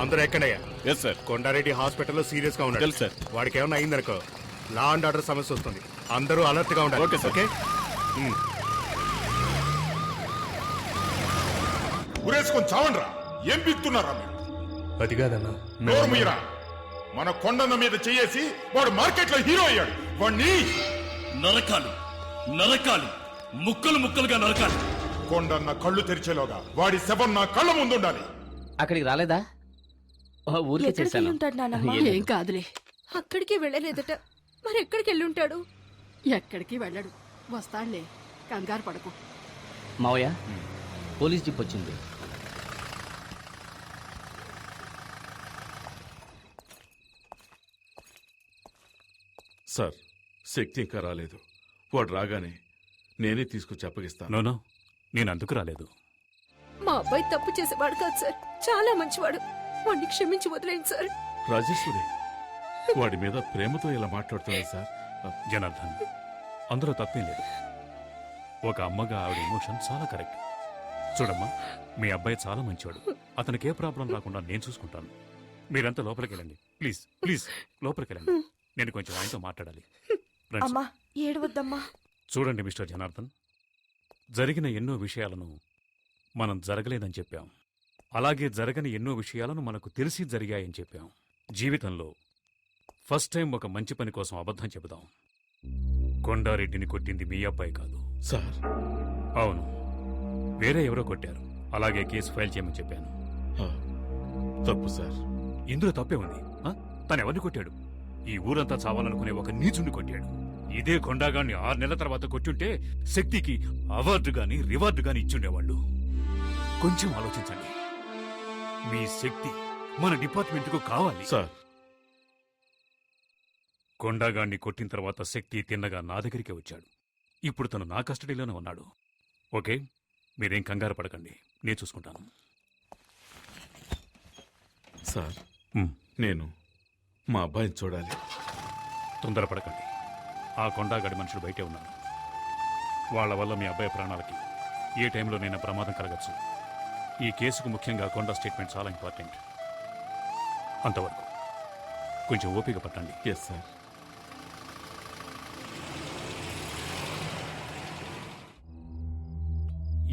అందరూ ఎక్కడయ్యా? Yes sir. Kondareddy హాస్పిటల్లో serious గా ఉన్నాడు. తెలుసు సార్. వాడికి ఏమైనా అయిందనుకో లా అండ్ ఆర్డర్ సమస్య వస్తుంది. అందరూ అలర్ట్ గా ఉండాలి. Okay sir. ఓకే. ఉరేసుకొని చావండ్రా. ఏం బిక్తున్నారా మీరు? అది కాదన్నా. నోరు మీరా. మన కొండన్న మీద చేసి వాడు మార్కెట్ లో హీరో అయ్యాడు. వాడిని నరకాలి, నరకాలి, ముక్కలు ముక్కలుగా నరకాలి. కొండన్న కళ్ళు తెరిచేలోగా వాడి శవం నా కళ్ళ ముందుండాలి. అక్కడికి రాలేదా? ఊరికి చేశాను. ఏం కాదులే. అక్కడికి వెళ్ళలేదట. మరి ఎక్కడికి వెళ్ళి ఉంటాడు? ఎక్కడికి వెళ్ళడు, వస్తాడులే, కంగారు పడకు. మావయ్య, పోలీస్ జీప్ వచ్చింది. సార్, శక్తి ఇంకా రాలేదు. వాడు రాగానే నేనే తీసుకొచ్చి అప్పగిస్తాను. నోనో, నేను అందుకు రాలేదు. మా అబ్బాయి తప్పు చేసేవాడు కాదు సార్, చాలా మంచివాడు. వాడిని క్షమించి వదిలేండి సార్. రాజేశ్వరి వాడి మీద ప్రేమతో ఇలా మాట్లాడుతున్నాడు సార్. జనార్దన్, అందులో తప్పేం లేదు. ఒక అమ్మగా ఆవిడ ఎమోషన్ చాలా కరెక్ట్. చూడమ్మా, మీ అబ్బాయి చాలా మంచివాడు. అతనికి ఏ ప్రాబ్లం రాకుండా నేను చూసుకుంటాను. మీరంతా లోపలికి వెళ్ళండి. ప్లీజ్ ప్లీజ్ లోపలికి వెళ్ళండి. నేను కొంచెం ఆయనతో మాట్లాడాలి. రండి. అమ్మా ఏడవద్దమ్మా. చూడండి మిస్టర్ జనార్దన్, జరిగిన ఎన్నో విషయాలను మనం జరగలేదని చెప్పాం. అలాగే జరగని ఎన్నో విషయాలను మనకు తెలిసి జరిగాయని చెప్పాం. జీవితంలో ఫస్ట్ టైం ఒక మంచి పని కోసం అబద్ధం చెబుదాం. కొండారెడ్డిని కొట్టింది మీ అబ్బాయి కాదు సార్. అవును, వేరే ఎవరో కొట్టారు. అలాగే కేసు ఫైల్ చేయమని చెప్పాను. తప్పు సార్. ఇందులో తప్పే ఉంది. తను ఎవరిని కొట్టాడు? ఈ ఊరంతా చావాలనుకునే ఒక నీచుని కొట్టాడు. ఇదే కొండాగాన్ని 6 నెలల తర్వాత కొట్టుంటే శక్తికి అవార్డు గాని రివార్డు గాని ఇచ్చుండేవాళ్ళు. కొంచెం ఆలోచించండి. మీ శక్తి మన డిపార్ట్మెంట్ కు కావాలి సార్. కొండాగాన్ని కొట్టిన తర్వాత శక్తి తిన్నగా నా దగ్గరికి వచ్చాడు. ఇప్పుడు తను నా కస్టడీలోనే ఉన్నాడు. ఓకే, మీరేం కంగారు పడకండి, నేను చూసుకుంటాను. సార్, నేను మా అబ్బాయిని చూడాలి. తొందరపడకండి. ఆ కొండాగడి మనుషులు బయటే ఉన్నారు. వాళ్ల వల్ల మీ అబ్బాయి ప్రాణాలకి ఏ టైంలోనైనా ప్రమాదం కలగచ్చు. ఈ కేసుకు ముఖ్యంగా కొండ స్టేట్మెంట్ చాలా ఇంపార్టెంట్. అంతవరకు కొంచెం ఓపిక పట్టండి. Yes sir.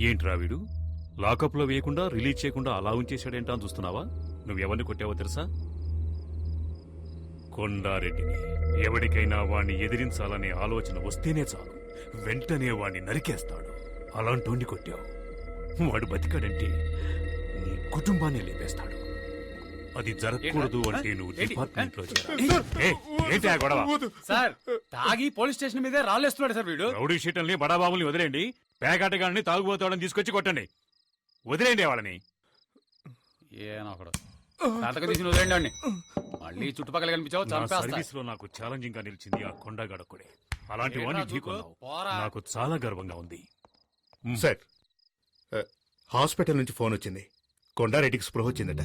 ఏంట్రా వీడు లాకప్లో వేయకుండా రిలీజ్ చేయకుండా అలా ఉంచేశాడేంటా అని చూస్తున్నావా? నువ్వెవరిని కొట్టావో తెలుసా? కొండారెడ్డిని. ఎవరికైనా వాణ్ణి ఎదిరించాలనే ఆలోచన వస్తేనే చాలు, వెంటనే వాణ్ణి నరికేస్తాడు. అలాంటోండి కొట్టావు. వాడు బతికాడంటే నీ కుటుంబాన్ని లేపేస్తాడు. అది జరగకూడదు అంటే నువ్వు డిపార్ట్మెంట్ లో ఏంటి ఆ గొడవ? సార్, తాగి పోలీస్ స్టేషన్ మీదే రాళ్ళేస్తున్నాడు సార్ వీడు. రౌడీ షీటల్ని బడాబాబుల్ని వదిలేండి. పేకాటగాళ్ళని తాగుబోతాడని తీసుకొచ్చి కొట్టండి. వదిలేండి వాళ్ళని. నాటకం తీసి వదిలేండి వాడిని. మళ్ళీ చుట్టుపక్కల కనిపించావు సర్వీస్ లో నాకు ఛాలెంజింగ్ గా నిలిచింది ఆ కొండగడొక్కడే. అలాంటి వాడిని ఢీకొన్నావు. నాకు చాలా గర్వంగా ఉంది. సార్, హాస్పిటల్ నుంచి ఫోన్ వచ్చింది. కొండారెడ్డికి స్పృహ వచ్చిందట.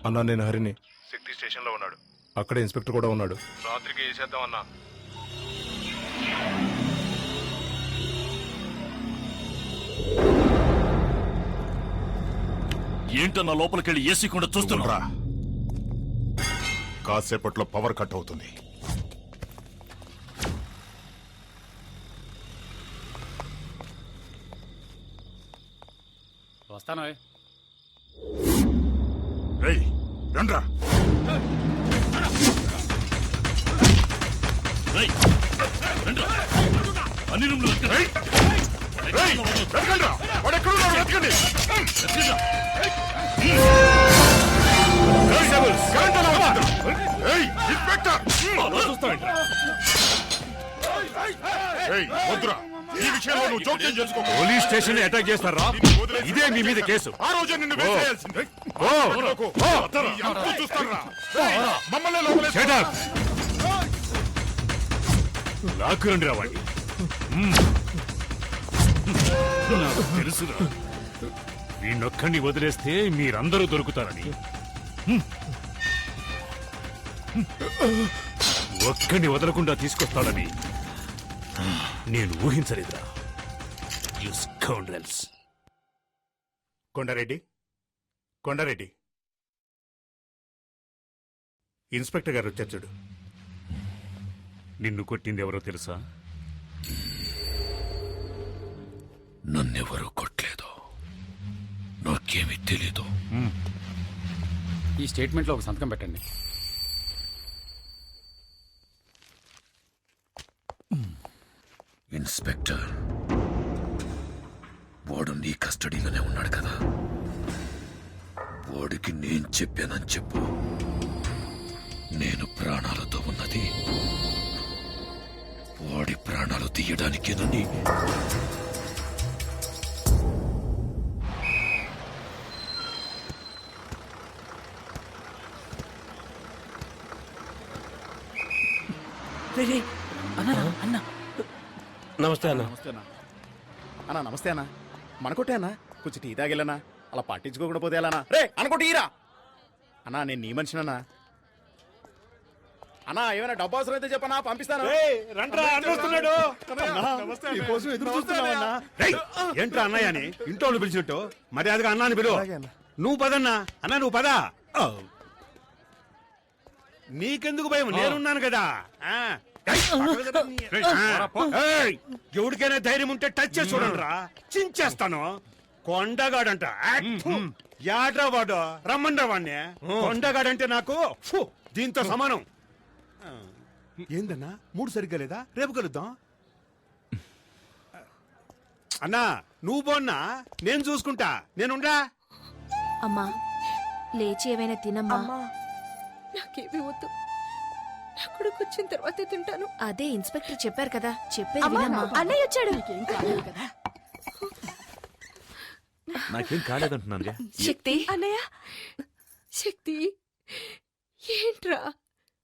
అన్నా, నేను హరిని. శక్తి స్టేషన్ లో ఉన్నాడు. అక్కడే ఇన్స్పెక్టర్ కూడా ఉన్నాడు. రాత్రికి వేసేద్దాం అన్నా. ఏంటన్నా లోపలికెళ్ళి ఏసీ కూడా చూస్తున్నా? కాసేపట్లో పవర్ కట్ అవుతుంది. వస్తాను. రండ్రా. అన్ని రూమ్లు వద్దురా, ఈ విషయంలో నువ్వు జోక్యం చేసుకో. పోలీస్ స్టేషన్ అటాక్ చేస్తారా? ఇదే మీ మీద కేసు. ఆ రోజే నిన్ను వేసేయాల్సిందే. లాక్కురండి రావండి. నాకు తెలుసురా, వీణొక్కడిని వదిలేస్తే మీరందరూ దొరుకుతారని ఒక్కడిని వదలకుండా తీసుకొస్తాడని నేను ఊహించలేదురా. You scoundrels. Kondareddy Kondareddy inspector గారు వచ్చారు చూడు. నిన్ను కొట్టింది ఎవరో తెలుసా? నన్నెవరూ కొట్టలేదు, నాకేమీ తెలీదు. ఈ స్టేట్మెంట్ లో ఒక సంతకం పెట్టండి. ఇన్స్పెక్టర్, వాడు నీ కస్టడీలోనే ఉన్నాడు కదా, వాడికి నేను చెప్పానని చెప్పు. నేను ప్రాణాలతో ఉన్నది వాడి ప్రాణాలు తీయడానికేనని. నమస్తే అన్న. అన్నా నమస్తే అన్నా. మనకొట్టే అన్నా, కొంచెం టీ తాగిల్లనా, అలా పట్టించుకోకుండా పోతే ఎలా రే అనుకోటి ఈరా అన్నా. నేను నీ మనిషినన్నా. అన్నా ఏమైనా డబ్బు అవసరం అయితే చెప్పనా, పంపిస్తాను. మీకోసం ఎదురు చూస్తున్నామన్నా. ఏంట్రా అన్నయ్య అని ఇంట్లో వాళ్ళు పిలిచినట్టు మర్యాదగా అన్నాని పిలువ. నువ్వు పదన్నా అన్న, నువ్వు పద. నీకెందుకు భయం, నేనున్నాను కదా. ఎవరికైనా ధైర్యం ఉంటే టచ్ చేసి చూడండి రా, చించేస్తాను. కొండగాడంట యాడ్రా వాడు, రమ్మండ్రా వాడిని. కొండగాడంటే నాకు దీంతో సమానం. ఏందన్నా మూడు సరిగ్గా లేదా, రేపు కలుద్దాం. అన్నా నువ్వు పోన్నా, నేను చూసుకుంటా. నేనుండా. అమ్మా లేచి ఏమైనా తినమ్మా. నాకేమీ వద్దు, నా కొడుకు వచ్చిన తర్వాతే తింటాను. అదే ఇన్స్పెక్టర్ చెప్పారు కదా, చెప్పేది వినమ్మా. అన్నయ్య వచ్చాడు. నీకేం కాలేదు కదా. నాకేం కాలేదంటున్నాను. శక్తి అన్నయ్య, శక్తి ఏంట్రా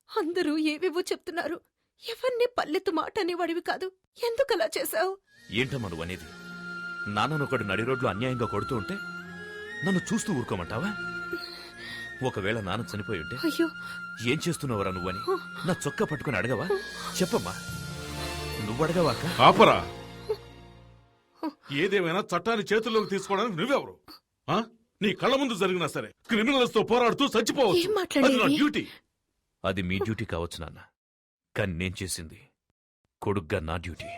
అందరూ ఏవేవో చెప్తున్నారు. ఎవరిని పల్లెత్తు మాట అనేవాడివి కాదు, ఎందుకు అలా చేశావు? ఏంటమ్మా నువ్వు అనేది? నాన్ననొకడు నడి రోడ్లు అన్యాయంగా కొడుతూ ఉంటే నన్ను చూస్తూ ఊరుకోమంటావా? ఒకవేళ నాన్న చనిపోయి ఉంటే అయ్యో ఏం చేస్తున్నావురా నువ్వని నా చొక్కా పట్టుకుని అడగవా? చెప్పమ్మా, నువ్వు అడగవా? ఆపరా. ఏదేమైనా చట్టాన్ని చేతుల్లోకి తీసుకోవడానికి నువ్వెవరు? ఆ? నీ కళ్ళ ముందు జరిగినా సరే క్రిమినల్స్ తో పోరాడుతూ చచ్చిపోవచ్చు. ఏం మాట్లాడేది? అది నా డ్యూటీ. అది మీ డ్యూటీ కావచ్చు నాన్న, కానీ నేను చేసింది కొడుగ్గా నా డ్యూటీ.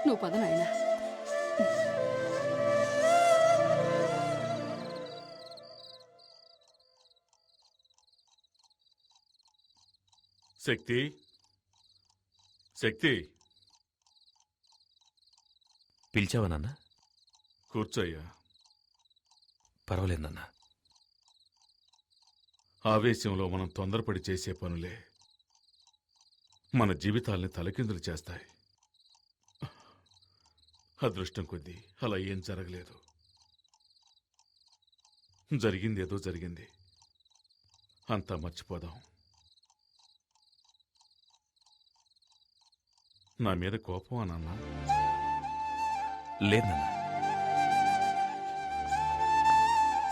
నువ్వు పద నాయనా. శక్తి, శక్తి పిలిచావా నాన్న? కూర్చోయ్యా. పర్వాలేదు నాన్న. ఆవేశంలో మనం తొందరపడి చేసే పనులే మన జీవితాల్ని తలకిందులు చేస్తాయి. అదృష్టం కొద్దీ అలా ఏం జరగలేదు. జరిగిందేదో జరిగింది, అంతా మర్చిపోదాం. నా మీద కోపం అన్నా? లేదు నాన్న.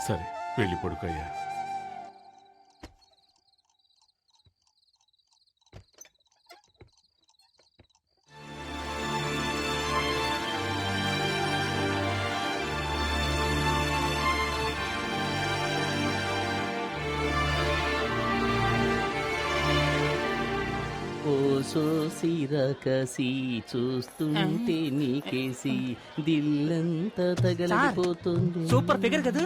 సరే వెళ్ళి పడుకోయ్యా. ఓ సోసిరకసి చూస్తుంటే నీకేసి దిల్లంతా తగలిపోతుంది. సూపర్ ఫిగర్ కదా,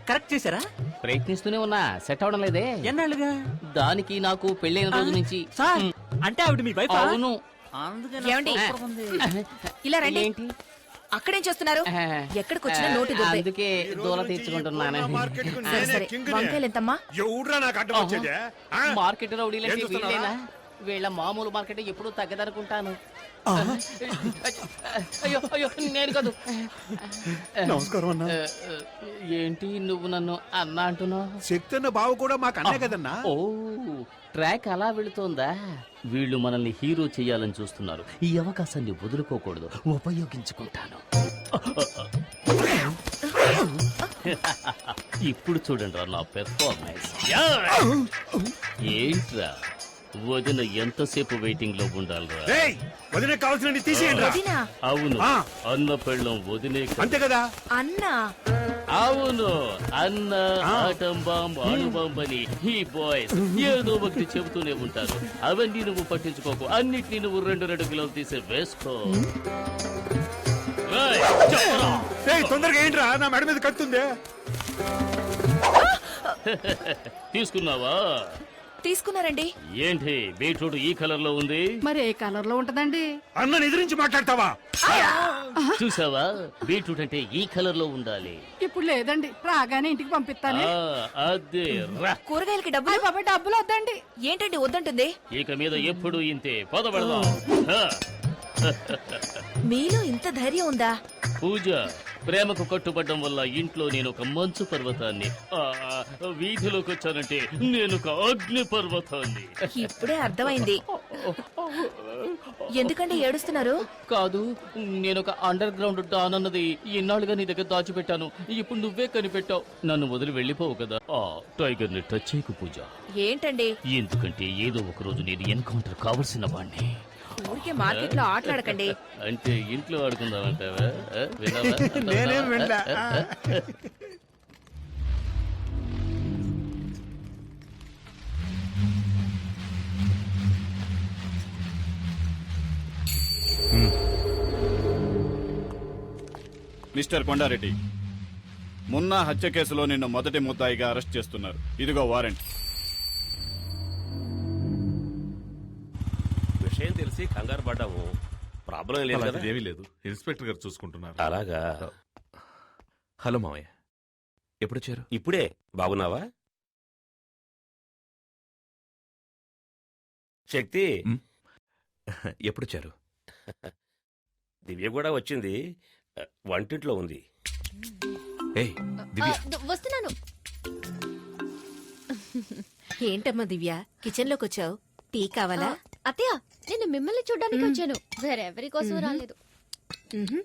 కరెక్ట్ చేశారా? ప్రయత్నిస్తూనే ఉన్నా, సెట్ అవడం లేదే. ఎన్నాళ్ళుగా? దానికి నాకు పెళ్ళైన రోజు నుంచి. సార్ అంటే ఆవిడ మీ వైఫ్? అవును. ఏమండి? ఇలా రండి. ఏంటి అక్కడేం చేస్తున్నారు? ఎక్కడికి వచ్చినా నోటి దుబ్బే. అందుకే దూల తీర్చుకుంటున్నాను. సరే సరే, వంకాయలు ఎంతమ్మా? ఎవడ్రా నాకు అడ్డం వచ్చేది? మార్కెట్ రౌడీలంటే ఏం చూస్తున్నావా? వీళ్ళేనా? వీళ్ళ మామూలు మార్కెట్ ఎప్పుడూ తగ్గదనుకుంటాను. అయ్యో అయ్యో నేను కాదు. నమస్కారం అన్నా. ఏంటి నువ్వు నన్ను అన్నా అంటున్నావు? శక్తి అన్న బావ కూడా మాకు అన్నే కదన్నా. ఓ ట్రాక్ అలా వెళుతోందా? వీళ్ళు మనల్ని హీరో చేయాలని చూస్తున్నారు. ఈ అవకాశాన్ని వదులుకోకూడదు, ఉపయోగించుకుంటాను. ఇప్పుడు చూడండి రా నా పెర్ఫార్మెన్స్. ఏంట్రా వదిన ఎంతసేపు వెయిటింగ్ లో ఉండాలిరా? రేయ్ వదిన కావాల్సిన తీసేయండి రా. వదినా అవును, ఆ. అన్న పెళ్ళం వదినే కదా. అంతే కదా. అన్నా అవును, అన్న ఆటం బాంబ్ అణుబాంబ్ అని ఈ బాయ్స్ ఏదో ఒకటి చెబుతూనే ఉంటారు. అవన్నీ నువ్వు పట్టించుకోకు, అన్నిటినీ నువ్వు 2 కిలోలు తీసి వేసుకో. రేయ్, చెప్పరా? రేయ్ తొందరగా ఏంట్రా, నా మెడ మీద కత్తుంది. తీసుకున్నావా? తీసుకున్నారండి. ఏంటి బీట్రూట్ ఈ కలర్ లో ఉంది? మరి ఏ కలర్ లో ఉంటదండి? అన్నని ఎదిరించి మాట్లాడతావా? చూసావా, బీట్రూట్ అంటే ఈ కలర్ లో ఉండాలి. ఇప్పుడు లేదండి, రాగానే ఇంటికి పంపిస్తాను. అదే రా. కూరగాయలకి డబ్బులు బాబా డబ్బులు వద్దండి. ఏంటండి వద్దంటుంది? ఇక మీద ఎప్పుడు ఇంతే. పద పెడదాం. మీలో ఇంత ధైర్యం ఉందా? పూజ, ప్రేమకు కట్టుబడ్డం వల్ల ఇంట్లో నేను ఒక మంచు పర్వతాన్ని, వీధిలోకి వచ్చానంటే నేను ఒక అగ్ని పర్వతాన్ని. ఇప్పుడే అర్థమైంది. ఎందుకండి ఏడుస్తున్నారు? కాదు, నేను ఒక అండర్ గ్రౌండ్ డాన్ అన్నది ఇన్నాళ్ళుగా నీ దగ్గర దాచిపెట్టాను. ఇప్పుడు నువ్వే కనిపెట్టావు. నన్ను వదిలి వెళ్ళిపోవు కదా. టైగర్ ని టచ్ చేయకు పూజ. ఏంటండి? ఎందుకంటే ఏదో ఒక రోజు నేను ఎన్కౌంటర్ కావలసిన వాణ్ణి. ఊరికే మార్కెట్ లో ఆటలాడకండి. అంటే ఇంట్లో ఆడుకుందామంటావా? విన్నావా? నేనేం వినలా. మిస్టర్ కొండారెడ్డి, మున్నా హత్య కేసులో నిన్ను మొదటి ముద్దాయిగా అరెస్ట్ చేస్తున్నారు. ఇదిగో వారెంట్. విషయం తెలిసి కంగారు పడ్డాము. ప్రాబ్లం లేదు కదా. ఏమీ లేదు, ఇన్స్పెక్టర్ గారు చూసుకుంటున్నారు. అలాగా. హలో మావయ్య, ఎప్పుడొచ్చారు? ఇప్పుడే. బాగున్నావా శక్తి? ఎప్పుడొచ్చారు? దివ్య కూడా వచ్చింది, వంటింట్లో ఉంది. ఏయ్ దివ్య, వస్తున్నాను. ఏంటమ్మా దివ్య, కిచెన్ లోకి వచ్చావు? టీ కావాలా? అత్తయ్య, నేను మిమ్మల్ని చూడ్డానికి వచ్చాను, వేరెవరి కోసం రాలేదు.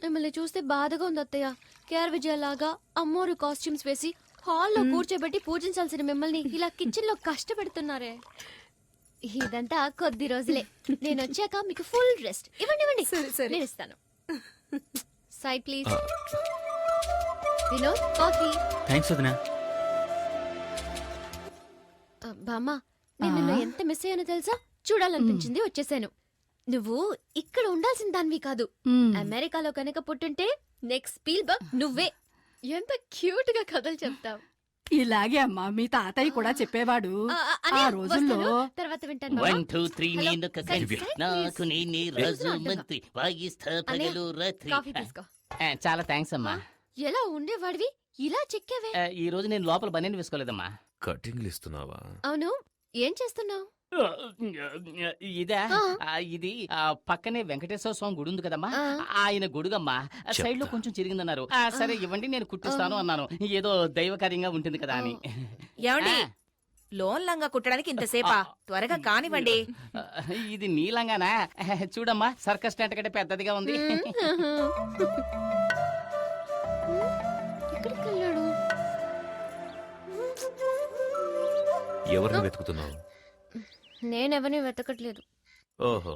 మిమ్మల్ని చూస్తే బాధగా ఉంది అత్తయ్య. కేఆర్ విజయలాగా అమ్మోరు కాస్ట్యూమ్స్ వేసి హాల్లో కూర్చోబెట్టి పూజించాల్సిన మిమ్మల్ని ఇలా కిచెన్ లో కష్టపెడుతున్నారే. ఇదంతా కొద్ది రోజులే. నేను వచ్చాక మీకు ఫుల్ రెస్ట్. ఇవ్వండి ఇవ్వండి, నేను ఇస్తాను. Side please. Vinod, coffee. Thanks వదినా. బామ్మ, నేను నిన్ను ఎంత మిస్ అయ్యానో తెలుసా? చూడాలనిపించింది, వచ్చేసాను. నువ్వు ఇక్కడ ఉండాల్సిన దానివి కాదు. అమెరికాలో కనుక పుట్టుంటే నెక్స్ట్ స్పీల్బర్గ్ నువ్వే. ఎంత క్యూట్ గా కథలు చెప్తావు. ఇలాగే అమ్మా మీ తాతయ్య కూడా చెప్పేవాడు. ఆ రోజుల్లో తర్వాత వింటాను. 1 2 3 నేను కకండి, నాకు నేనే రాజు మంత్రి, వాయిస్తా పగలు రాత్రి. కాఫీ తీసుకో. చాలా థ్యాంక్స్ అమ్మా. ఎలా ఉండేవాడివి, ఇలా చెక్కావే. ఈ రోజు నేను లోపల బనీని వేసుకోలేదమ్మా. కటింగ్లు ఇస్తున్నావా? అవును, ఏం చేస్తున్నావు? ఇదా? ఇది పక్కనే వెంకటేశ్వర స్వామి గుడి ఉంది కదమ్మా, ఆయన గుడుగమ్మా. సైడ్ లో కొంచెం చిరిగిందన్నారు. సరే ఇవ్వండి, నేను కుట్టిస్తాను అన్నాను. ఏదో దైవకార్యంగా ఉంటుంది కదా అని. ఏమండి, లోన్ లంగా కుట్టడానికి ఇంతసేపా? త్వరగా కానివ్వండి. ఇది నీలంగానా? చూడమ్మా, సర్కస్ టెంట్ కంటే పెద్దదిగా ఉంది. ఎక్కడికి వెళ్ళాడు? ఎవరిని వెతుకుతున్నావు? నేనెవరిని వెతకట్లేదు. ఓహో,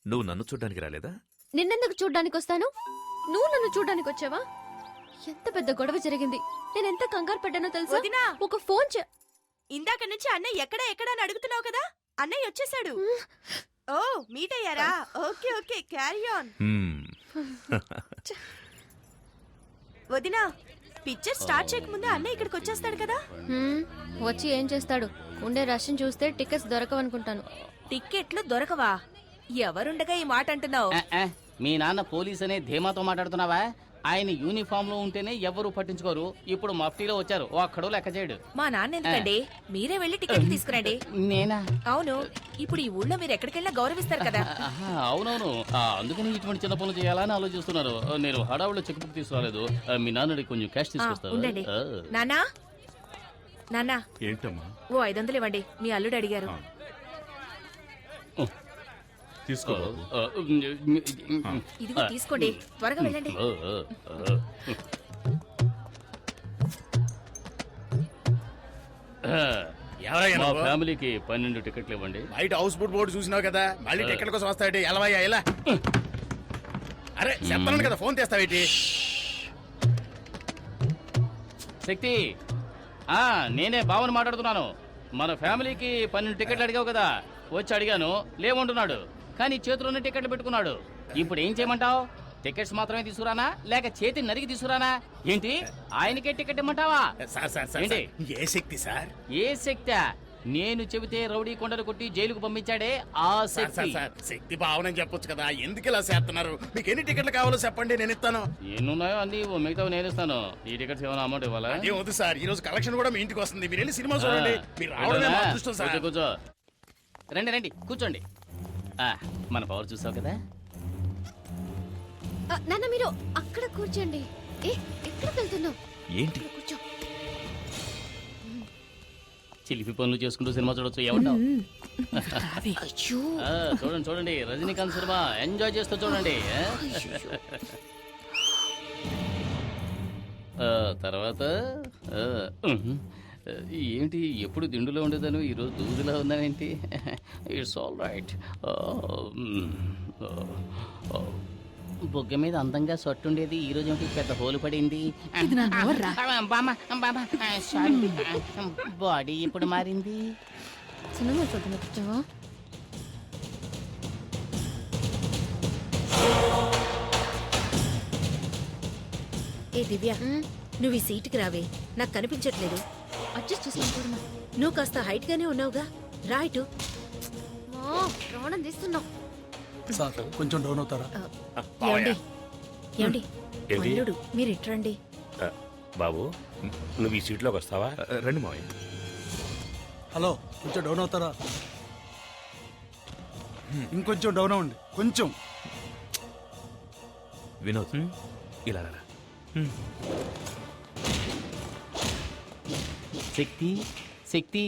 నువ్వు నన్ను చూడ్డానికి రాలేదా? నిన్నెందుకు చూడ్డానికి వస్తాను? నువ్వు నన్ను చూడ్డానికి వచ్చావా? ఎంత పెద్ద గొడవ జరిగింది. నేనెంత కంగారు పడ్డానో తెలుసా? ఒక ఫోన్ ఇందాక నుంచి అన్నయ్య ఎక్కడ ఎక్కడ అని అడుగుతున్నావు కదా, అన్నయ్య వచ్చేసాడు. ఓ, మీట్ అయ్యారా? Okay okay, carry on. వదినా, పిక్చర్ స్టార్ట్ చేయకముందే అన్నయ్య ఇక్కడికి వచ్చేస్తాడు కదా. వచ్చి ఏం చేస్తాడు? ఉండే రష్ని చూస్తే టికెట్స్ దొరకవనుకుంటాను. టిక్కెట్లు దొరకవా? ఎవరుండగా ఈ మాట అంటున్నావు? మీ నాన్న పోలీస్ అనే ధీమాతో మాట్లాడుతున్నావా? ఆయన యూనిఫామ్ లో ఉంటేనే ఎవరు పట్టించుకోరు. ఇప్పుడు మఫ్టీలో వచ్చారు, ఒక్కడో లెక్క చేయడు. మా నాన్న ఎందుకండి? మీరే వెళ్ళి టికెట్ తీసుకురండి. నేనా? అవును, ఇప్పుడు ఈ ఊళ్ళో మీరు ఎక్కడికెళ్ళా గౌరవిస్తారు కదా. అవునవును, అందుకని ఇటువంటి చిన్న పనులు చేయాలని ఆలోచిస్తున్నారు. నేను హడావులో చెక్ బుక్ తీసుకురాలేదు. మీ నాన్నడి కొంచెం క్యాష్ ఉండండి. తీసుకొస్తాను. నాన్నా, నాన్నా, ఏంటమ్మా? ఓ 500 ఇవ్వండి, మీ అల్లుడు అడిగారు. తీసుకో బాబు. ఇదిగో తీసుకోండి, త్వరగా వెళ్ళండి. ఎవరయ్యా మా నువ్వు? ఫ్యామిలీకి 12 టికెట్లు ఇవ్వండి. బయట హౌస్ బోట్ బోర్డు చూసినావు కదా, మళ్ళీ టికెట్ కోసం వస్తాయంటే ఎలవయ్యా ఇలా. అరే చెప్తాను కదా, ఫోన్ తెస్తావేటి? శక్తి, నేనే బావని మాట్లాడుతున్నాను. మన ఫ్యామిలీకి 12 టికెట్లు అడిగావు కదా, వచ్చి అడిగాను లేవంటున్నాడు. కానీ చేతిలోనే టికెట్లు పెట్టుకున్నాడు. ఇప్పుడు ఏం చేయమంటావు? టికెట్స్ మాత్రమే తీసుకురానా లేక చేతి నరికి తీసుకురానా? ఏంటి ఆయనకే టికెట్ ఇమ్మంటావా? సార్ సార్ సార్ ఏంటి? ఏ శక్తి సార్? ఏ శక్తి? నేను చెబితే రౌడీ కొండలు కొట్టి జైలుకు పంపించాడే ఆ సార్ సార్ శక్తి. సార్ శక్తి భావనని చెప్పొచ్చు కదా, ఎందుకు ఇలా చేస్తున్నారు? మీకు ఎన్ని టికెట్లు కావాలో చెప్పండి, నేను ఇస్తాను. ఎన్నున్నాయో అన్ని మిగతా నేను ఇస్తాను. ఈ టికెట్స్ ఏమైనా అమౌంట్ ఇవ్వాలా? ఏం వద్దు సార్, ఈ రోజు కలెక్షన్ కూడా మీ ఇంటికి వస్తుంది. మీరు వెళ్ళి సినిమా చూడండి. మీరు రావడమే మా అదృష్టం సార్. కూర్చో. రండి రండి కూర్చోండి. మన పవర్ చూసావు కదా. నాన్న మీరు అక్కడ కూర్చోండి. ఎక్కడికి వెళ్తున్నావు? ఏంటి? కూర్చో. చిలిపి పనులు చేసుకుంటూ సినిమా చూడొచ్చు. ఏమంటావు? అయ్యో, చూడండి చూడండి, రజనీకాంత్ సినిమా ఎంజాయ్ చేస్తూ చూడండి. తర్వాత ఏంటి ఎప్పుడు దిండులో ఉండేదాను, ఈరోజు దూదులా ఉన్నానేంటి? It's all right. బొగ్గ మీద అందంగా సొట్టు ఉండేది, ఈ రోజు ఏంటి పెద్ద హోలు పడింది? ఇది నా నోర్రా. బాడీ ఇప్పుడు మారింది. సినిమా చూడడానికి వచ్చావా? ఏ దివ్య, నువ్వు ఈ సీటుకి రావే, నాకు కనిపించట్లేదు. అడ్జస్ట్ చేసుకుంటున్నా. నువ్వు కాస్త హైట్ గానే ఉన్నావుగా, రా ఇటు. ప్రాణం తీస్తున్నావు. సార్ కొంచెం డౌన్ అవుతారా? ఏమండి ఏమండి, ఏంటి? అల్లుడు మీరు ఇట్రండి. బాబు నువ్వు ఈ సీట్లోకి వస్తావా? రండి మావయ్య. హలో, కొంచెం డౌన్ అవుతారా? ఇంకొంచెం డౌన్ అవ్వండి, కొంచెం. వినోద్, ఇలా రా. శక్తి శక్తి,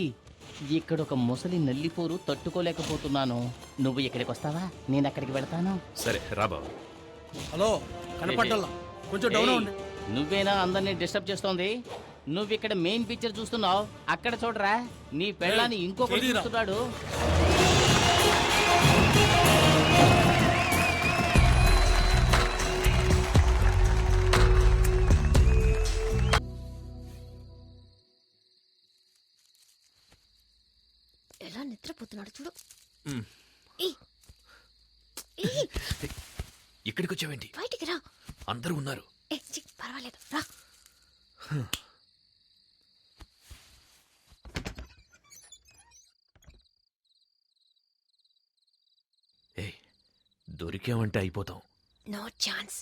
ఇక్కడ ఒక ముసలి నల్లిపోరు తట్టుకోలేకపోతున్నాను. నువ్వు ఇక్కడికి వస్తావా? నేను అక్కడికి వెళతాను. సరే రా బాబు. హలో, కనపడ్డల్లా కొంచెం డౌన్ అవ్వండి. నువ్వేనా అందరినీ డిస్టర్బ్ చేస్తోంది? నువ్వు ఇక్కడ మెయిన్ పిక్చర్ చూస్తున్నావు, అక్కడ చూడరా నీ పెళ్ళాన్ని ఇంకొకటి తెలీదా? చూస్తున్నాడు. ఎలా నిద్రపోతున్నాడు చూడు. ఇక్కడికి వచ్చావేంటి? బయటికి రా. అందరూ ఉన్నారు. పర్వాలేదు రా. దొరికామంటే అయిపోతాం. No chance.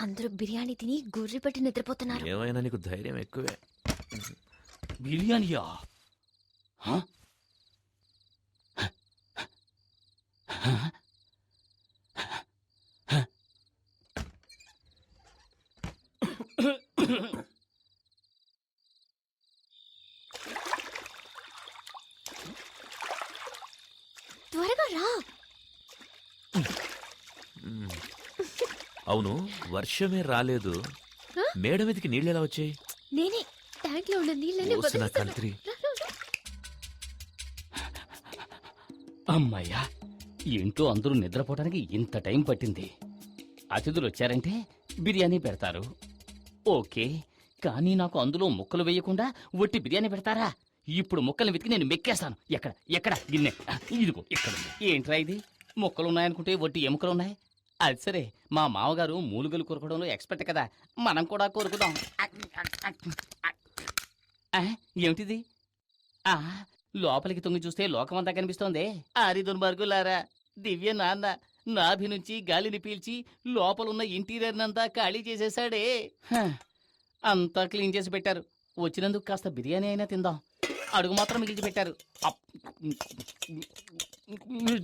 అందరూ బిర్యానీ తిని గుర్రి పెట్టి నిద్రపోతున్నారు. ఏమైనా నీకు ధైర్యం ఎక్కువే. బిర్యానీయా? త్వరగా రా. అవును, వర్షమే రాలేదు, మేడ మీదకి నీళ్ళు ఎలా వచ్చాయి? నేనే ట్యాంక్ లో ఉన్న నీళ్ళని ఓసిన కంత్రి. అమ్మాయ్యా, ఇంట్లో అందరూ నిద్రపోవడానికి ఇంత టైం పట్టింది. అతిథులు వచ్చారంటే బిర్యానీ పెడతారు, ఓకే. కానీ నాకు అందులో ముక్కలు వేయకుండా ఒట్టి బిర్యానీ పెడతారా? ఇప్పుడు ముక్కలు వెతికి నేను మెక్కేస్తాను. ఎక్కడ ఎక్కడ గిన్నె? ఇదిగో ఇక్కడ. ఏంట్రా ఇది? ముక్కలున్నాయనుకుంటే ఒట్టి ఎముకలున్నాయి. అది సరే, మా మామగారు మూలుగలు కొరకడంలో ఎక్స్పర్ట్ కదా, మనం కూడా కొరుకుదాం. ఏమిటిది? లోపలికి తొంగి చూస్తే లోకమంతా కనిపిస్తోంది. ఆరి దుర్మార్గులారా, దివ్య నాన్న నాభి నుంచి గాలిని పీల్చి లోపలున్న ఇంటీరియర్ నంతా ఖాళీ చేసేసాడే. అంతా క్లీన్ చేసి పెట్టారు. వచ్చినందుకు కాస్త బిర్యానీ అయినా తిందాం. అడుగు మాత్రం మిగిల్చి పెట్టారు. నీళ్ళు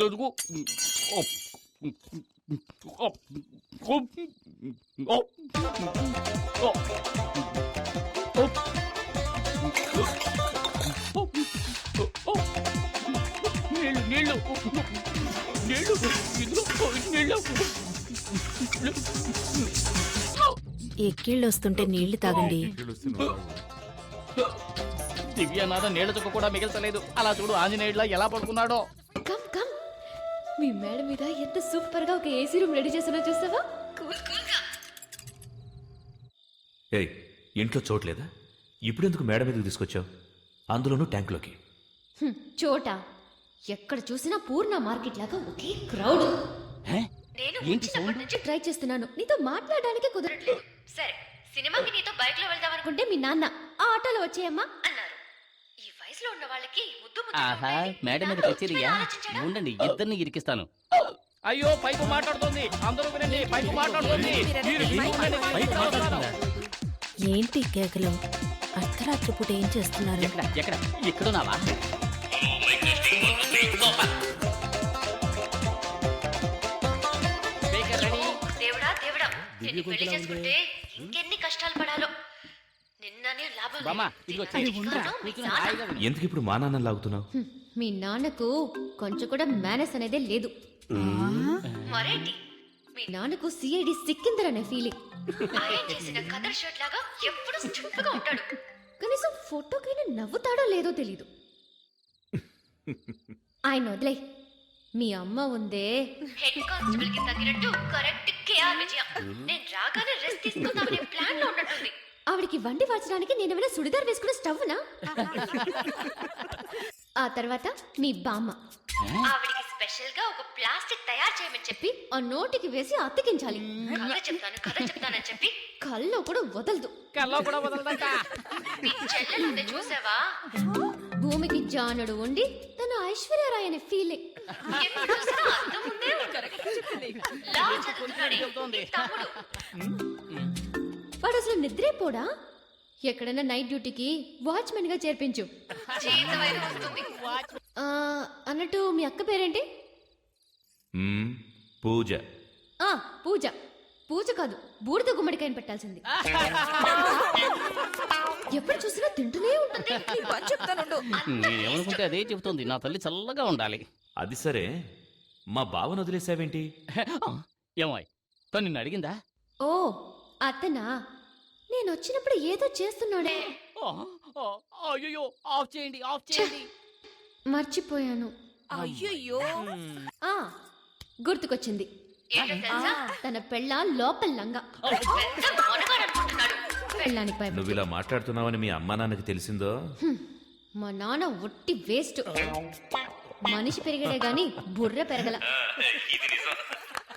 నీళ్ళు నీళ్ళు ఇందులో ఎక్కిళ్ళు వస్తుంటే నీళ్లు తాగండి. దివ్యనాథ నీళ్ల చుక్క కూడా మిగల్చలేదు. అలా చూడు ఆంజనేయుడిలా ఎలా పడుకున్నాడో. కమ్ కమ్, మీ మేడ మీద ఎంత సూపర్ గా ఒక ఏసీ రూమ్ రెడీ చేసినా చూసావా? కూల్ కూల్ గా. ఏయ్, ఇంట్లో చోట్లేదా? ఇప్పుడెందుకు మేడ మీదకి తీసుకొచ్చావు? అందులోనూ ట్యాంకులోకి. చోట ఎక్కడ చూసినా పూర్ణ మార్కెట్ లాగా ఒకే క్రౌడ్. హే? నేను ఏంటి వచ్చినప్పటి నుంచి ట్రై చేస్తున్నాను, నీతో మాట్లాడడానికి కుదరట్లేదు. సరే, సినిమాకి నీతో బైక్ లో వెళ్దాం అనుకుంటే మీ నాన్న ఆ ఆటోలో వచ్చేయమ్మా అన్నారు. ఈ వయసులో ఉన్న వాళ్ళకి ముద్దు ముద్దు ఆహా, ఉంటాయి. మేడ మీద నాకు కచేరియా? మీరు ఆలోచించారా? ఉండండి, ఇద్దరిని ఇరికిస్తాను. అయ్యో, పైపు మాట్లాడుతోంది. అందరూ వినండి, పైపు మాట్లాడుతోంది. మీరు వినండి, పైపు మాట్లాడుతుందా? ఏంటి కేకలు? అర్ధరాత్రి పూట ఏం చేస్తున్నారు? ఎక్కడ ఎక్కడ ఎక్కడున్నావా? Speaker ready. దేవుడా దేవుడా, నిన్ను పెళ్లి చేసుకుంటే ఇంకెన్ని కష్టాలు పడాలో. నిన్ననే లాభం బామ్మ, లేదు. ఇదిగో తిన్నాను, చెయ్యి. తిన్నాను, కూర్చుని మీ హాయిగా విను. ఎందుకు ఇప్పుడు మా నాన్న లాగుతున్నావు? మీ నాన్నకు కొంచెం కూడా మేనస్ అనేదే లేదు. మరేంటి, మీ నాన్నకు సిఐడి సిక్కిందరనే ఫీలింగ్. ఆయన చేసిన కదర్ షర్ట్ లాగా ఎప్పుడు స్ట్రిక్ట్ గా ఉంటాడు. కనీసం ఫోటోకైనా నవ్వుతాడో లేదో తెలీదు. ఆయన వదిలే, మీ అమ్మ ఉందే హెడ్ కానిస్టేబుల్ కి తగినట్టు కరెక్ట్ కేఆర్ విజయ. నేను రాగానే రెస్ట్ తీసుకుందామనే ప్లాన్ లో ఉన్నట్టుంది. ఆవిడికి వండి వాచడానికి నేనేమైనా సుడిదార్ వేసుకున్న స్టవ్నా? ఆ తర్వాత మీ బామ్మ, ఆవిడికి స్పెషల్ గా ఒక ప్లాస్టిక్ తయారు చేయమని చెప్పి ఆ నోటికి వేసి అతికించాలి. కథ చెప్తానని చెప్పి కల్లో కూడా వదలదు. కల్లో కూడా వదలదంట. మీ చెల్లెలుంది చూసావా, భూమికి జానడు ఉండి తన ఐశ్వర్యరాయ్ అనే ఫీలింగ్. ఎప్పుడు చూసినా అద్దం ముందే ఉంటాడు. లా చదువుతున్నాడే ఈ తమ్ముడు. వాడు అసలు నిద్రేపోడా? ఎక్కడైనా నైట్ డ్యూటీకి వాచ్మెన్ గా చేర్పించు, జీతమైనా వస్తుంది. అన్నట్టు మీ అక్క పేరేంటి? పూజ. పూజ. పూజ కాదు, బూడిద గుమ్మడికాయని పెట్టాల్సింది. ఎప్పుడు చూసినా తింటూనే ఉంటుంది. నేనేమనుకుంటే అదే చెబుతోంది. నా తల్లి చల్లగా ఉండాలి. అది సరే, మా బావను వదిలేసావేంటి? ఏమో తను నిన్ను అడిగిందా? ఓ అతనా, నేను వచ్చినప్పుడు ఏదో చేస్తున్నాడే. అయ్యో, ఆఫ్ చేయండి, ఆఫ్ చేయండి. మర్చిపోయాను. అయ్యయ్యో. గుర్తుకొచ్చింది. ఏంటో తెలుసా? తన పెళ్ళ లోపల లంగా. పెళ్ళానికి భయపడు. నువ్వు ఇలా మాట్లాడుతున్నావని మీ అమ్మా నాన్నకి తెలిసిందో? మా నాన్న ఒట్టి వేస్ట్. మనిషి పెరిగాడే గాని బుర్ర పెరగల.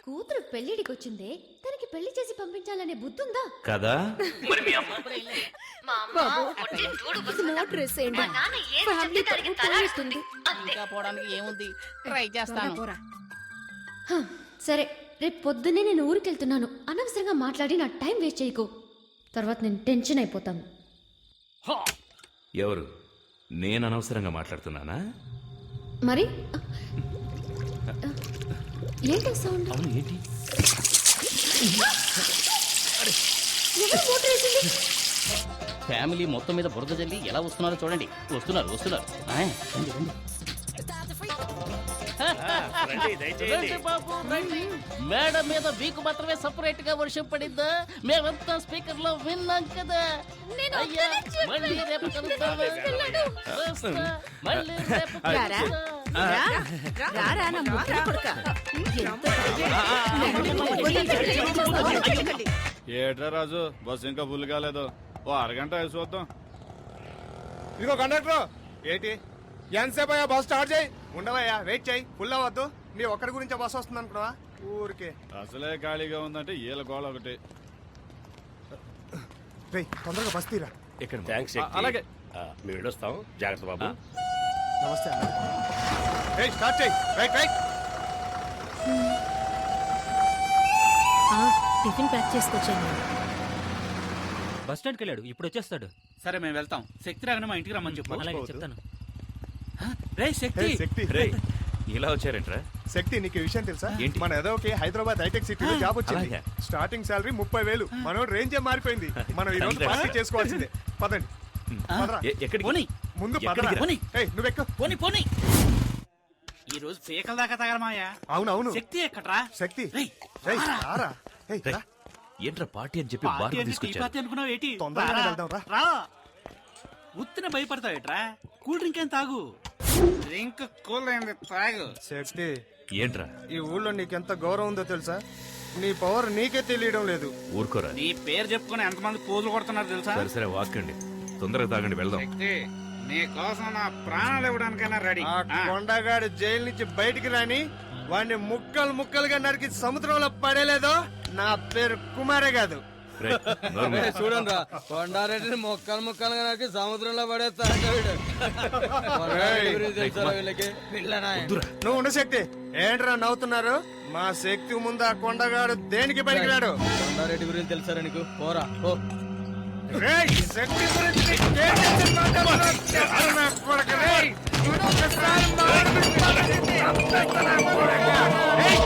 కూతురు పెళ్లిడికి వచ్చిందే, తనకి పెళ్లి చేసి పంపించాలనే బుద్ధి ఉందా కదా? మా అమ్మ ఒట్టి దూడు బుసలు. మా నాన్న ఏది చెప్తే దానికి తలాడిస్తుంది. అంతే. ఇంకా పోవడానికి ఏముంది, ట్రై చేస్తాను. సరే, రేపు పొద్దున్నే నేను ఊరికెళ్తున్నాను. అనవసరంగా మాట్లాడి నా టైం వేస్ట్ చేయకు, తర్వాత నేను టెన్షన్ అయిపోతాను. ఎవరు? నేను అనవసరంగా మాట్లాడుతున్నానా? మరి ఏంటి సౌండ్? అవును, ఏంటి? ఎవరు మోటార్ వేసింది? ఫ్యామిలీ మొత్తం మీద బురద జల్లి ఎలా వస్తున్నారో చూడండి. వస్తున్నారు వస్తున్నారు. రండి, రండి. రండి బాబు, రండి. మేడం మీద మీకు మాత్రమే సపరేట్ గా వర్షం పడిందా? మేమంతా స్పీకర్ లో విన్నాం కదా. అయ్యా, మళ్ళీ రేపు కలుద్దామా? వస్తా, మళ్ళీ రేపు కలుద్దాం. ఏట్రా రాజు, బస్సు ఇంకా ఫుల్ కాలేదు. ఓ అరగంట వేసి చూద్దాం. ఇదిగో కండక్టర్, ఏంటి ఎంతసేపు అయ్యా బస్ స్టార్ట్ చేయి. ఉండవయ్యా, వెయిట్ చేయి. ఫుల్ అవ్వద్దు. నీ ఒక్కడి గురించి బస్ వస్తుంది అనుకున్నావా? ఊరికే అసలే ఖాళీగా ఉందంటే ఈల గోళ ఒకటి. తొందరగా బస్ తీరా. ఇక్కడ థ్యాంక్స్. అలాగే, మేము వెళ్ళొస్తాం. జాగ్రత్త బాబు. నమస్తే. స్టార్ట్ చేయి. Right right. టిఫిన్ ప్యాక్ చేసుకొచ్చాను. బస్ స్టాండ్కి వెళ్ళాడు, ఇప్పుడు వచ్చేస్తాడు. సరే, మేము వెళ్తాం. శక్తి రాగానే మా ఇంటికి రమ్మని చెప్పు. అలాగే చెప్తాను. శక్తి, ఇలా వచ్చారేంట్రా? శక్తి, నీకు ఈ విషయం తెలుసా? ఏంటి? మన ఎదోకి హైదరాబాద్ హైటెక్ సిటీలో జాబ్ వచ్చింది. అలాగే. Starting salary 30,000. మనోడు రేంజే మారిపోయింది. మనం ఈ రోజు పార్టీ చేసుకోవాల్సిందే. పదండి. పదరా. ఎక్కడికి? పోనీ ముందు ఎక్కడికి రా? పదరా. నువ్వెక్క. పోనీ పోనీ. ఈ రోజు పీకల దాకా తగలమాయా. అవును అవును. శక్తి ఎక్కడ్రా? శక్తి, రేయ్, రేయ్, రారా. రా. ఏంట్రా పార్టీ అని చెప్పి బార్కు తీసుకొచ్చారు అనుకున్నావు ఏంటి తొందరగా వెళ్దాం రా. రా ఉత్తిన భయపడతావేట్రా కూల్ డ్రింక్ ఏం తాగు డ్రింక్ కూల్ అయింది తాగు. శక్తి, ఏంట్రా ఈ ఊళ్ళో నీకెంత గౌరవం ఉందో తెలుసా? నీ పవర్ నీకే తెలియడం లేదు. ఊరుకోరా. నీ పేరు చెప్పుకుని ఎంతమంది పోజులు కొడుతున్నారు తెలుసా? సరే సరే వాక్కండి, తొందరగా తాగండి, వెళ్దాం. శక్తి, నీ కోసం నా ప్రాణాలు ఇవ్వడానికైనా రెడీ. ఆ కొండగాడు జైలు నుంచి బయటికి రాని వాడిని ముక్కలు ముక్కలుగా నరికి సముద్రంలో పడేలేదో నా పేరు కుమారే కాదు. రేయ్, నోరు మూయి. చూడండి రా, కొండారెడ్డిని మొక్కలు ముక్కలుగా నాకు సముద్రంలో పడేస్తాడు. వద్దురా. నువ్వు ఉండు శక్తి. ఏంట్రా నవ్వుతున్నారు? మా శక్తి ముందు ఆ కొండగాడు దేనికి పనికిరాడు. కొండారెడ్డి గురించి తెలుసారా నీకు? పోరా ఓ. రేయ్, శక్తి గురించి నీకేం తెలుసు మాట్లాడుతున్నావ్? చెప్పు నా కొడుకు, రేయ్. ఒక్కసారి మాట్లాడి చంపేస్తా నా కొడుకు. రేయ్,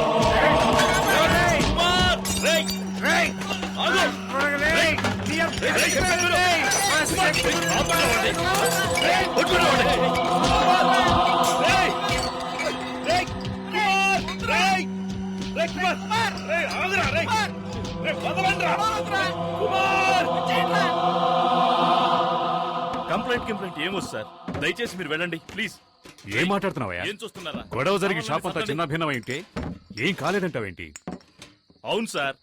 రేయ్, రేయ్, నా కొడుకు, రేయ్. నీ అబ్బ- రేయ్, మా శక్తి కంప్లైంట్ ఏమొచ్చు సార్, దయచేసి మీరు వెళ్ళండి ప్లీజ్. ఏం మాట్లాడుతున్నావయ్యా? ఏం చూస్తున్నారా? గొడవ జరిగి షాప్ అంతా చిన్న భిన్నమైంటే ఏం కాలేదంటావేంటి? అవును సార్,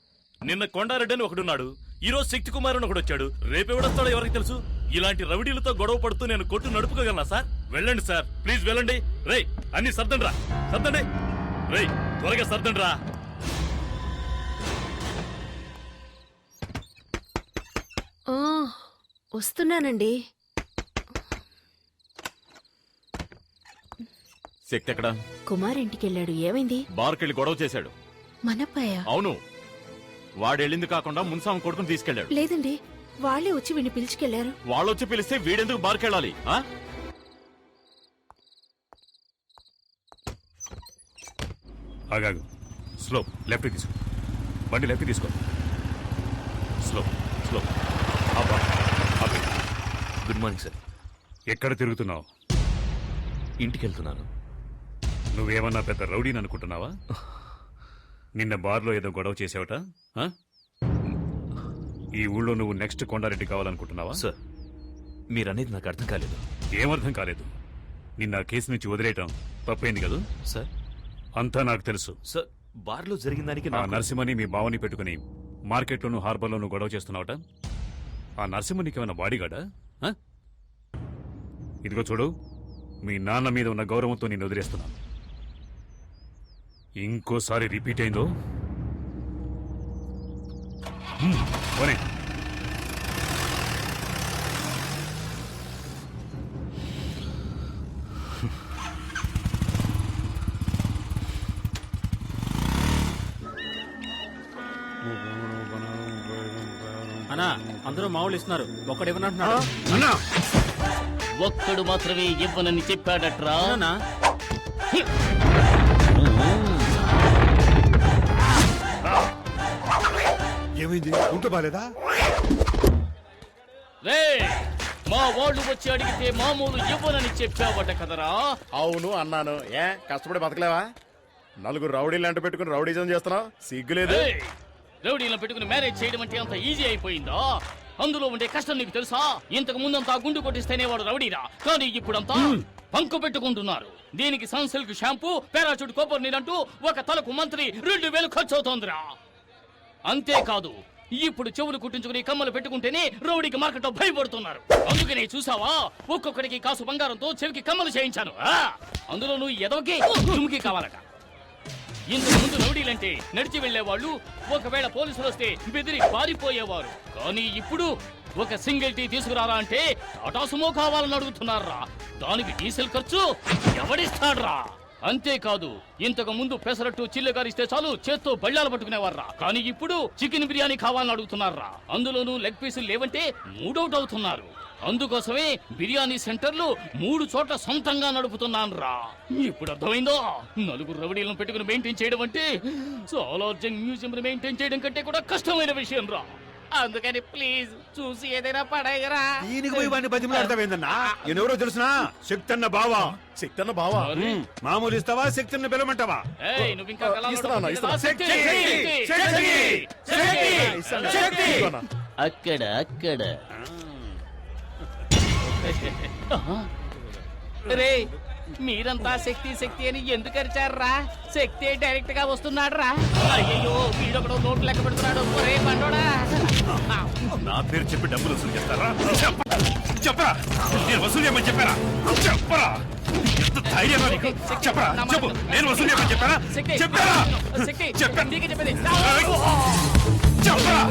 నిన్న కొండారెడ్డి అని ఒకడున్నాడు, ఈ రోజు శక్తి కుమార్ అని ఒకడు వచ్చాడు, రేపెవడొస్తాడో ఎవరికి తెలుసు? ఇలాంటి రౌడీలతో గొడవ పడుతూ నేను కొట్టు నడుపుకోగలనా సార్? వెళ్ళండి సార్, ప్లీజ్ వెళ్ళండి. రేయ్, అన్ని సర్దండి రా, సర్దండి. రేయ్, త్వరగా సర్దండి రా. వస్తున్నానండి. శక్తి ఎక్కడ? కుమార్ ఇంటికి వెళ్ళాడు. ఏమైంది? బార్కెళ్ళి గొడవ చేశాడు. మనప్పయ్య? అవును, వాడెళ్ళింది కాకుండా మున్సాం కొడుకుని తీసుకెళ్లాడు. లేదండి, వాళ్ళే వచ్చి వీడిని పిలుచుకెళ్లారు. వాళ్ళొచ్చి పిలిస్తే వీడెందుకు బార్కెళ్ళాలి? ఆగాగు. స్లో, లెఫ్ట్ తీసుకో. బండి లెఫ్ట్ తీసుకో. Slow slow. Good morning sir. ఎక్కడ తిరుగుతున్నావు? ఇంటికి వెళ్తున్నాను. నువ్వేమన్నా పెద్ద రౌడీని అనుకుంటున్నావా? నిన్న బార్లో ఏదో గొడవ చేసావట. ఆ? ఈ ఊళ్ళో నువ్వు నెక్స్ట్ కొండారెడ్డి కావాలనుకుంటున్నావా? సార్, మీరనేది నాకు అర్థం కాలేదు. ఏమర్థం కాలేదు? నిన్న ఆ కేసు నుంచి వదిలేయటం తప్పైంది కదా? సార్, అంతా నాకు తెలుసు. సార్, బార్లో జరిగిన దానికి ఆ నరసింహని మీ బావని పెట్టుకుని మార్కెట్లోను హార్బర్లోను గొడవ చేస్తున్నావట. ఆ నరసింహ నీకేమైనా బాడీగాడా? ఇదిగో చూడు, మీ నాన్న మీద ఉన్న గౌరవంతో నేను వదిలేస్తున్నాను. ఇంకోసారి రిపీట్ అయిందో పోనీ. అన్నా అందరూ మామూలు ఇస్తున్నారు, ఒక్కడు ఇవ్వనంటున్నాడు. ఒక్కడు మాత్రమే ఇవ్వనని చెప్పాడట్రా. ఏమైంది? ఉంట బాలేదా? మా వాళ్ళు వచ్చి అడిగితే మామూలు ఇవ్వనని చెప్పావట కదరా? అవును అన్నాను. ఏ కష్టపడి బతకలేవా? నలుగురు రౌడీలు అంట పెట్టుకుని రౌడీజం చేస్తున్నావు, సిగ్గులేదు? రౌడీలను పెట్టుకుని మ్యారేజ్ చేయడం అంటే అంత ఈజీ అయిపోయిందా? అందులో ఉండే కష్టం నీకు తెలుసా? ఇంతకు ముందంతా గుండు కొట్టిస్తేనే వాడు రౌడీరా, కానీ ఇప్పుడంతా పంకు పెట్టుకుంటున్నారు. దీనికి సన్సిల్క్ షాంపూ, పారాచూట్ కొబ్బరి నీరంటూ ఒక తలకు మంత్రి 2000 ఖర్చు అవుతోందిరా. అంతేకాదు, ఇప్పుడు చెవులు కుట్టించుకుని కమ్మలు పెట్టుకుంటేనే రౌడీకి మార్కెట్ లో భయపడుతున్నారు. అందుకనే చూసావా, ఒక్కొక్కడికి కాసు బంగారంతో చెవికి కమ్మలు చేయించాను. అందులో నువ్వు ఎదోకి దుమ్కి కావాలట. ఇంతకు ముందు రౌడీలంటే నడిచి వెళ్లేవాళ్ళు, ఒకవేళ పోలీసులు వస్తే బెదిరి పారిపోయేవారు. కానీ ఇప్పుడు ఒక సింగిల్ టీ తీసుకురారా అంటే టాటా సుమో కావాలని అడుగుతున్నారా. దానికి డీజిల్ ఖర్చు ఎవడిస్తాడ్రా? అంతేకాదు, ఇంతకు ముందు పెసరట్టు చిల్లగారిస్తే చాలు చేత్తో బళ్ళాలు పట్టుకునేవారా. కానీ ఇప్పుడు చికెన్ బిర్యానీ కావాలని అడుగుతున్నారా. అందులోనూ లెగ్ పీసులు లేవంటే మూడౌట్ అవుతున్నారు. అందుకోసమే బిర్యానీ సెంటర్లు 3 చోట్ల సొంతంగా నడుపుతున్నాను రా. ఇప్పుడు అర్థమైందో? నలుగురు రౌడీలను పెట్టుకుని మెయింటైన్ చేయడం అంటే సాలార్జంగ్ మ్యూజియం మెయింటైన్ చేయడం కంటే కూడా కష్టమైన విషయం రా. అందుకని ప్లీజ్ చూసి ఏదైనా పడేయరా. ఈయనకి పోయి వాడిని బతిమలాడతావేందన్నా? ఎవరో తెలుసునా? శక్తి అన్న బావా. శక్తి అన్న బావా మామూలు ఇస్తావా? శక్తి అన్న పిలవమంటావా? ఏయ్, నువ్వు ఇంకా కలవడం ఇస్తున్నా, ఇస్తున్నా. శక్తి, అక్కడ అక్కడ రే మీరంతా శక్తి శక్తి అని ఎందుకు అరిచారా? శక్తి డైరెక్ట్ గా వస్తున్నాడు రా. అయ్యో వీడొకడు నోట్లు లెక్క పెడుతున్నాడు. ఒరే బండోడా, నా పేరు చెప్పి డబ్బులు వసూలు చేస్తారా? చెప్పరా, నేను వసూలు చేయమని చెప్పారా? చెప్పరా, ఎంత ధైర్యం నీకు? చెప్పరా, చెప్పు, నేను వసూలు చేయమని చెప్పారా? శక్తి చెప్పారా? శక్తి చెప్పాను. నీకే చెప్పేది. చెప్పరా.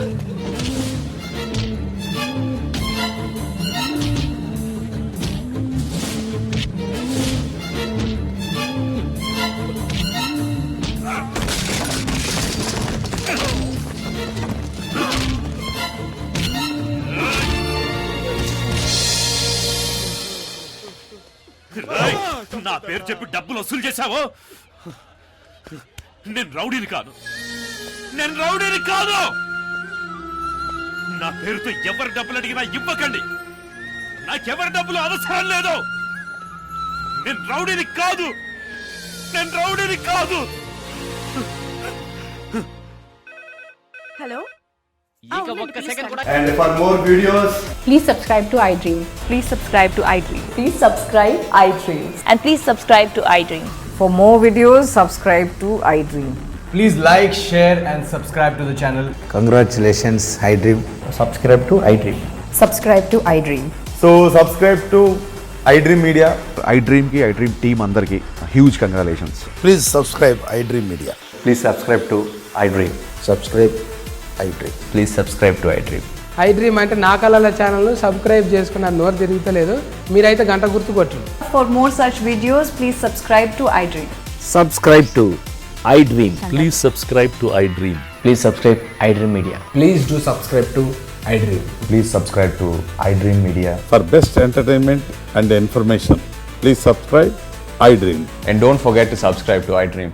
రేయ్, నా పేరు చెప్పి డబ్బులు వసూలు చేశావో? నేను రౌడీని కాదు, నేను రౌడీని కాదు. నా పేరుతో ఎవరి డబ్బులు అడిగినా ఇవ్వకండి. నాకెవరి డబ్బులు అవసరం లేదు. నేను రౌడీని కాదు, నేను రౌడీని కాదు. హలో ఇక ఒక్క సెకండ్ కూడా. And for more videos, please subscribe to iDream. Please subscribe to iDream. Please subscribe iDream. And please subscribe to iDream. For more videos, subscribe to iDream. please like, share and subscribe to the channel. Congratulations, iDream. Subscribe to iDream. Subscribe to iDream. So subscribe to iDream Media. iDream ki iDream team andarki huge congratulations. Please subscribe iDream media. Please subscribe to iDream. Subscribe iDream. Please subscribe to iDream. iDream అంటే నా కళల channel subscribe చేసుకున్న నోరు తిరుగుతలేదు. మీరైతే గంట గుర్తు కొట్టండి. For more such videos, please subscribe to iDream. Subscribe to iDream. Please subscribe to iDream. Please subscribe iDream Media. Please do subscribe to iDream. Please subscribe to iDream Media. For best entertainment and information, please subscribe iDream. And don't forget to subscribe to iDream.